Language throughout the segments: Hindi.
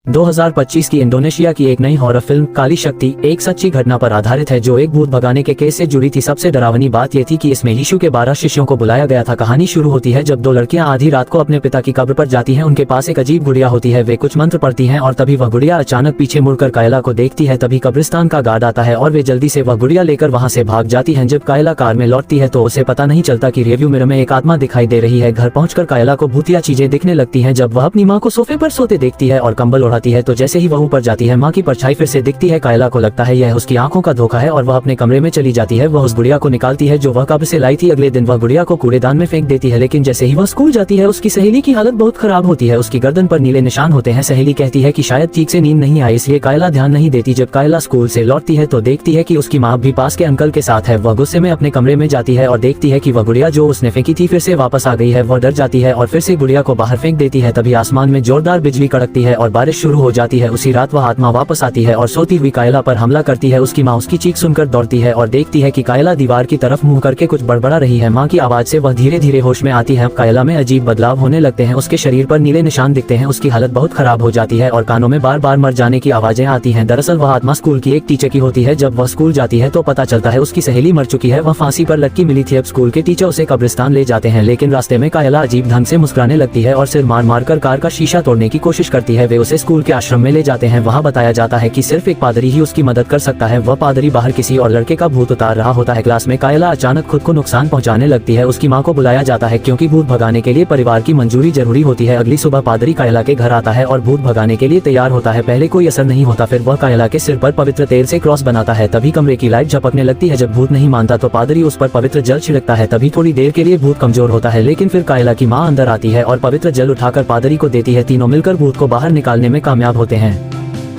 2025 की इंडोनेशिया की एक नई हॉरर फिल्म काली शक्ति एक सच्ची घटना पर आधारित है जो एक भूत भगाने के केस से जुड़ी थी। सबसे डरावनी बात यह थी कि इसमें यीशु के 12 शिष्यों को बुलाया गया था। कहानी शुरू होती है जब दो लड़कियां आधी रात को अपने पिता की कब्र पर जाती हैं। उनके पास एक अजीब गुड़िया होती है। वे कुछ मंत्र पढ़ती हैं और तभी वह गुड़िया अचानक पीछे मुड़कर कायला को देखती है। तभी कब्रिस्तान का गार्ड आता है और वे जल्दी से वह गुड़िया लेकर वहाँ से भाग जाती है। जब कायला कार में लौटती है तो उसे पता नहीं चलता कि रिव्यू मिरर में एक आत्मा दिखाई दे रही है। घर पहुंचकर कायला को भूतिया चीजें दिखने लगती हैं। जब वह अपनी माँ को सोफे पर सोते देखती है और कंबल उड़ाती है तो जैसे ही ऊपर जाती है माँ की परछाई फिर से दिखती है। कायला को लगता है यह उसकी आंखों का धोखा है और वह अपने कमरे में चली जाती है। वह उस गुड़िया को निकालती है जो वह कब्र से लाई थी। अगले दिन वह गुड़िया को कूड़ेदान में फेंक देती है। लेकिन जैसे ही वह स्कूल जाती है उसकी सहेली की हालत बहुत खराब होती है। उसकी गर्दन पर नीले निशान होते हैं। सहेली कहती है कि शायद ठीक से नींद नहीं आई इसलिए कायला ध्यान नहीं देती। जब कायला स्कूल से लौटती है तो देखती है कि उसकी माँ भी पास के अंकल के साथ है। वह गुस्से में अपने कमरे में जाती है और देखती है कि वह गुड़िया जो उसने फेंकी थी फिर से वापस आ गई है। वह डर जाती है और फिर से गुड़िया को बाहर फेंक देती है। तभी आसमान में जोरदार बिजली कड़कती है और बारिश शुरू हो जाती है। उसी रात वह आत्मा वापस आती है और सोती हुई कायला पर हमला करती है। उसकी माँ उसकी चीख सुनकर दौड़ती है और देखती है कि कायला दीवार की तरफ मुंह करके कुछ बड़बड़ा रही है। माँ की आवाज से वह धीरे धीरे होश में आती है। कायला में अजीब बदलाव होने लगते हैं। उसके शरीर पर नीले निशान दिखते हैं। उसकी हालत बहुत खराब हो जाती है और कानों में बार बार मर जाने की आवाजें आती हैं। दरअसल वह आत्मा स्कूल की एक टीचर की होती है। जब वह स्कूल जाती है तो पता चलता है उसकी सहेली मर चुकी है। वह फांसी पर लटकी मिली थी। अब स्कूल के टीचर उसे कब्रिस्तान ले जाते हैं लेकिन रास्ते में कायला अजीब ढंग से मुस्कुराने लगती है और सिर मार मार कर कार का शीशा तोड़ने की कोशिश करती है। वे उसे स्कूल के आश्रम में ले जाते हैं। वहाँ बताया जाता है कि सिर्फ एक पादरी ही उसकी मदद कर सकता है। वह पादरी बाहर किसी और लड़के का भूत उतार रहा होता है। क्लास में कायला अचानक खुद को नुकसान पहुंचाने लगती है। उसकी माँ को बुलाया जाता है क्योंकि भूत भगाने के लिए परिवार की मंजूरी जरूरी होती है। अगली सुबह पादरी कायला के घर आता है और भूत भगाने के लिए तैयार होता है। पहले कोई असर नहीं होता। फिर वह कायला के सिर पर पवित्र तेल से क्रॉस बनाता है। तभी कमरे की लाइट झपकने लगती है। जब भूत नहीं मानता तो पादरी उस पर पवित्र जल छिड़कता है। तभी थोड़ी देर के लिए भूत कमजोर होता है लेकिन फिर कायला की माँ अंदर आती है और पवित्र जल उठाकर पादरी को देती है। तीनों मिलकर भूत को बाहर निकालने में कामयाब होते हैं।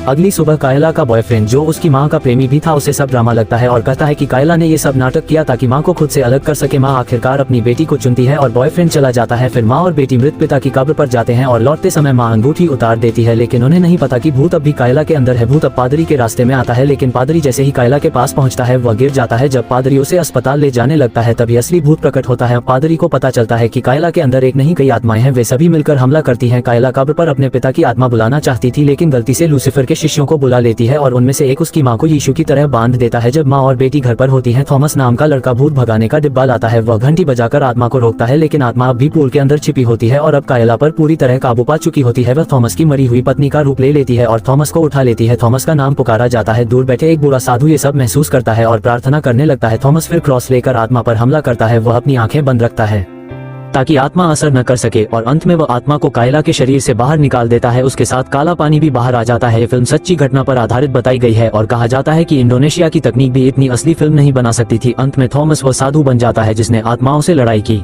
अगली सुबह कायला का बॉयफ्रेंड जो उसकी माँ का प्रेमी भी था उसे सब ड्रामा लगता है और कहता है कि कायला ने ये सब नाटक किया ताकि माँ को खुद से अलग कर सके। माँ आखिरकार अपनी बेटी को चुनती है और बॉयफ्रेंड चला जाता है। फिर माँ और बेटी मृत पिता की कब्र पर जाते हैं और लौटते समय माँ अंगूठी उतार देती है लेकिन उन्हें नहीं पता कि भूत अब भी कायला के अंदर है। भूत अब पादरी के रास्ते में आता है लेकिन पादरी जैसे ही कायला के पास पहुंचता है वह गिर जाता है। जब पादरी उसे अस्पताल ले जाने लगता है तभी असली भूत प्रकट होता है। पादरी को पता चलता है कि कायला के अंदर एक नहीं कई आत्माएं हैं। वे सभी मिलकर हमला करती हैं। कायला कब्र पर अपने पिता की आत्मा बुलाना चाहती थी लेकिन गलती से लूसीफर के शिष्यों को बुला लेती है और उनमें से एक उसकी माँ को यीशु की तरह बांध देता है। जब माँ और बेटी घर पर होती हैं थॉमस नाम का लड़का भूत भगाने का डिब्बा लाता है। वह घंटी बजाकर आत्मा को रोकता है लेकिन आत्मा अब भी पूल के अंदर छिपी होती है और अब कायला पर पूरी तरह काबू पा चुकी होती है। वह थॉमस की मरी हुई पत्नी का रूप ले लेती है और थॉमस को उठा लेती है। थॉमस का नाम पुकारा जाता है। दूर बैठे एक बूढ़ा साधु ये सब महसूस करता है और प्रार्थना करने लगता है। थॉमस फिर क्रॉस लेकर आत्मा पर हमला करता है। वह अपनी आंखें बंद रखता है ताकि आत्मा असर न कर सके और अंत में वह आत्मा को कायला के शरीर से बाहर निकाल देता है। उसके साथ काला पानी भी बाहर आ जाता है। ये फिल्म सच्ची घटना पर आधारित बताई गई है और कहा जाता है कि इंडोनेशिया की तकनीक भी इतनी असली फिल्म नहीं बना सकती थी। अंत में थॉमस वह साधु बन जाता है जिसने आत्माओं से लड़ाई की।